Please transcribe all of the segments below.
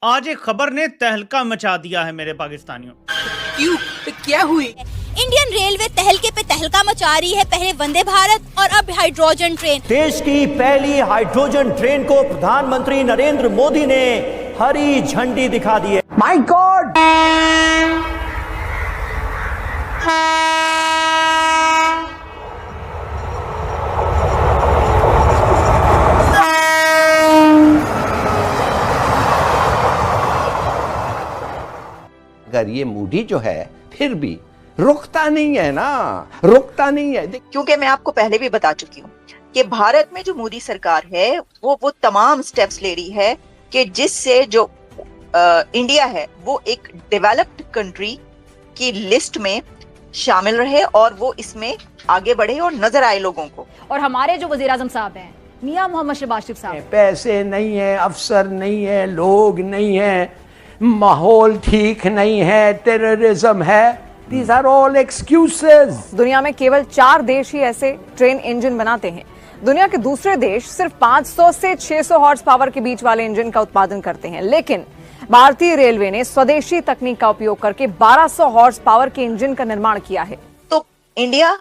आज एक खबर ने तहलका मचा दिया है मेरे पाकिस्तानियों। क्यों? क्या हुई? इंडियन रेलवे तहलके पे तहलका मचा रही है। पहले वंदे भारत और अब हाइड्रोजन ट्रेन। देश की पहली हाइड्रोजन ट्रेन को प्रधानमंत्री नरेंद्र मोदी ने हरी झंडी दिखा दी है। My God! अगर ये मूडी जो है फिर भी रुकता नहीं है ना, रुकता नहीं है। क्योंकि मैं आपको पहले भी बता चुकी हूँ कि भारत में जो मोदी सरकार है वो तमाम स्टेप्स ले रही है कि जिससे जो इंडिया है वो एक डेवलप्ड कंट्री की लिस्ट में शामिल रहे और वो इसमें आगे बढ़े और नजर आए लोगों को। और हमारे जो वजीर आजम साहब हैं मियां मोहम्मद शहबाज शरीफ साहब, पैसे नहीं है, अफसर नहीं है, लोग नहीं है, माहौल ठीक नहीं है, टेररिज्म है। These are all excuses. दुनिया में केवल 4 देश ही ऐसे ट्रेन इंजन बनाते हैं। दुनिया के दूसरे देश सिर्फ 500 से 600 हॉर्स पावर के बीच वाले इंजन का उत्पादन करते हैं, लेकिन भारतीय रेलवे ने स्वदेशी तकनीक का उपयोग करके 1200 हॉर्स पावर के इंजन का निर्माण किया है। तो इंडिया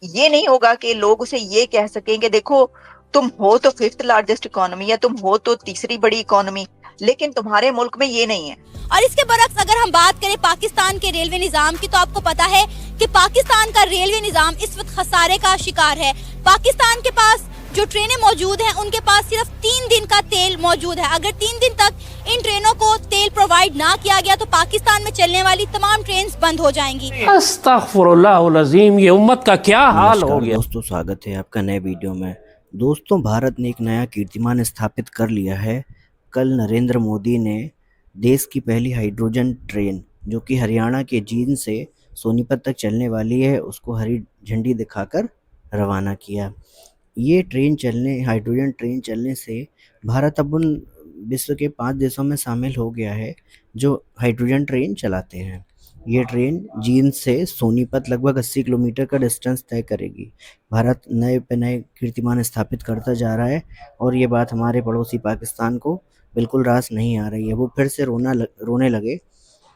ये नहीं होगा कि लोग उसे ये कह सकें कि देखो तुम हो तो 5th लार्जेस्ट इकोनॉमी या तुम हो तो तीसरी बड़ी इकोनॉमी, लेकिन तुम्हारे मुल्क में ये नहीं है। और इसके बरक्स अगर हम बात करें पाकिस्तान के रेलवे निजाम की, तो आपको पता है कि पाकिस्तान का रेलवे निजाम इस वक्त खसारे का शिकार है। पाकिस्तान के पास जो ट्रेनें मौजूद हैं उनके पास सिर्फ 3 दिन का तेल मौजूद है। अगर 3 दिन तक इन ट्रेनों को तेल प्रोवाइड ना किया गया तो पाकिस्तान में चलने वाली तमाम ट्रेन बंद हो जाएंगी। अस्तगफुरुल्लाह अज़ीम, ये उम्मत का क्या हाल हो गया। दोस्तों, स्वागत है आपका नए वीडियो में। दोस्तों, भारत ने एक नया कीर्तिमान स्थापित कर लिया है। कल नरेंद्र मोदी ने देश की पहली हाइड्रोजन ट्रेन जो कि हरियाणा के जींद से सोनीपत तक चलने वाली है, उसको हरी झंडी दिखाकर रवाना किया। ये हाइड्रोजन ट्रेन चलने से भारत अब उन विश्व के 5 देशों में शामिल हो गया है जो हाइड्रोजन ट्रेन चलाते हैं। ये ट्रेन जींद से सोनीपत लगभग 80 किलोमीटर का डिस्टेंस तय करेगी। भारत नए पे नए कीर्तिमान स्थापित करता जा रहा है और ये बात हमारे पड़ोसी पाकिस्तान को बिल्कुल रास नहीं आ रही है। वो फिर से रोने लगे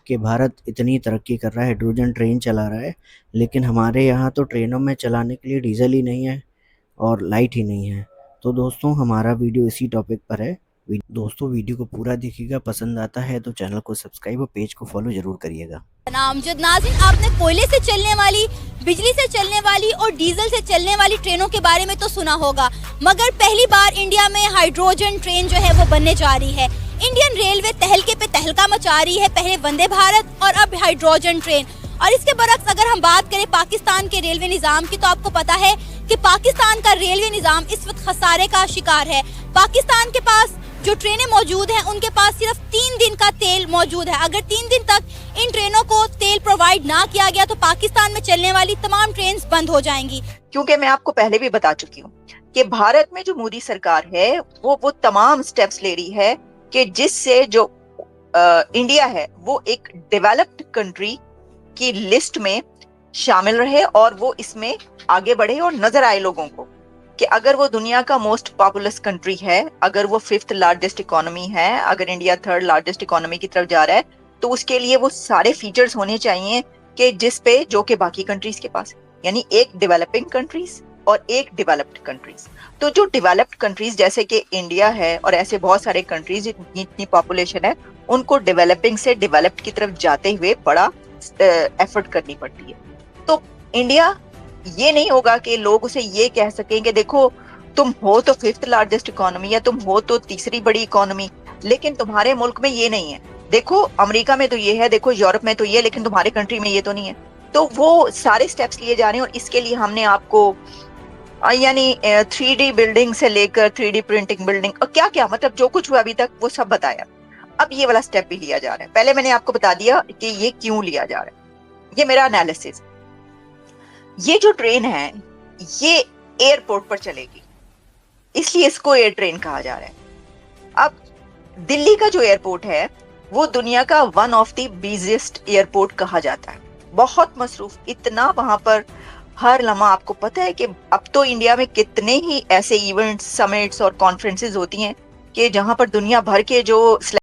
कि भारत इतनी तरक्की कर रहा है, हाइड्रोजन ट्रेन चला रहा है, लेकिन हमारे यहाँ तो ट्रेनों में चलाने के लिए डीजल ही नहीं है और लाइट ही नहीं है। तो दोस्तों, हमारा वीडियो इसी टॉपिक पर है। दोस्तों, वीडियो को पूरा देखिएगा, पसंद आता है तो चैनल को सब्सक्राइब और पेज को फॉलो जरूर करिएगा। नामजद नाज़रीन, आपने कोयले से चलने वाली, बिजली से चलने वाली और डीजल से चलने वाली ट्रेनों के बारे में तो सुना होगा, मगर पहली बार इंडिया में हाइड्रोजन ट्रेन जो है वो बनने जा रही है। इंडियन रेलवे तहलके पे तहलका मचा रही है। पहले वंदे भारत और अब हाइड्रोजन ट्रेन। और इसके बरक्स अगर हम बात करें पाकिस्तान के रेलवे निजाम की, तो आपको पता है कि पाकिस्तान का रेलवे निजाम इस वक्त खसारे का शिकार है। पाकिस्तान के पास जो ट्रेनें मौजूद हैं उनके पास सिर्फ 3 दिन का तेल मौजूद है। अगर 3 दिन तक इन ट्रेनों को तेल प्रोवाइड ना किया गया तो पाकिस्तान में चलने वाली तमाम ट्रेन बंद हो जाएंगी। क्योंकि मैं आपको पहले भी बता चुकी हूँ कि भारत में जो मोदी सरकार है वो तमाम स्टेप्स ले रही है कि जिससे जो इंडिया है वो एक डेवलप्ड कंट्री की लिस्ट में शामिल रहे और वो इसमें आगे बढ़े और नजर आए लोगों को कि अगर वो दुनिया का मोस्ट पॉपुलस कंट्री है, अगर वो 5th लार्जेस्ट इकोनॉमी है, अगर इंडिया 3rd लार्जेस्ट इकोनॉमी की तरफ जा रहा है, तो उसके लिए वो सारे फीचर्स होने चाहिए कि जिस पे जो कि बाकी कंट्रीज के पास, यानी एक डेवलपिंग कंट्रीज और एक डेवलप्ड कंट्रीज। तो जो डेवलप्ड कंट्रीज जैसे कि इंडिया है और ऐसे बहुत सारे कंट्रीज इतनी पॉपुलेशन है, उनको डेवलपिंग से डेवलप्ड की तरफ जाते हुए बड़ा एफर्ट करनी पड़ती है। तो इंडिया ये नहीं होगा कि लोग उसे ये कह सकें कि देखो तुम हो तो 5th लार्जेस्ट इकोनॉमी या तुम हो तो तीसरी बड़ी इकोनॉमी, लेकिन तुम्हारे मुल्क में ये नहीं है। देखो अमेरिका में तो ये है, देखो यूरोप में तो ये, लेकिन तुम्हारे कंट्री में ये तो नहीं है। तो वो सारे स्टेप्स लिए जा रहे हैं और इसके लिए हमने आपको यानी 3D बिल्डिंग से लेकर 3D प्रिंटिंग बिल्डिंग और क्या क्या, मतलब जो कुछ हुआ अभी तक वो सब बताया। अब ये वाला स्टेप भी लिया जा रहा है। पहले मैंने आपको बता दिया कि ये क्यों लिया जा रहा है। ये मेरा एनालिसिस। ये जो ट्रेन है ये एयरपोर्ट पर चलेगी, इसलिए इसको एयर ट्रेन कहा जा रहा है। अब दिल्ली का जो एयरपोर्ट है वो दुनिया का one of the busiest airport कहा जाता है। बहुत मसरूफ, इतना वहां पर हर लम्हा। आपको पता है कि अब तो इंडिया में कितने ही ऐसे इवेंट्स, समिट्स और कॉन्फ्रेंसेस होती हैं कि जहां पर दुनिया भर के जो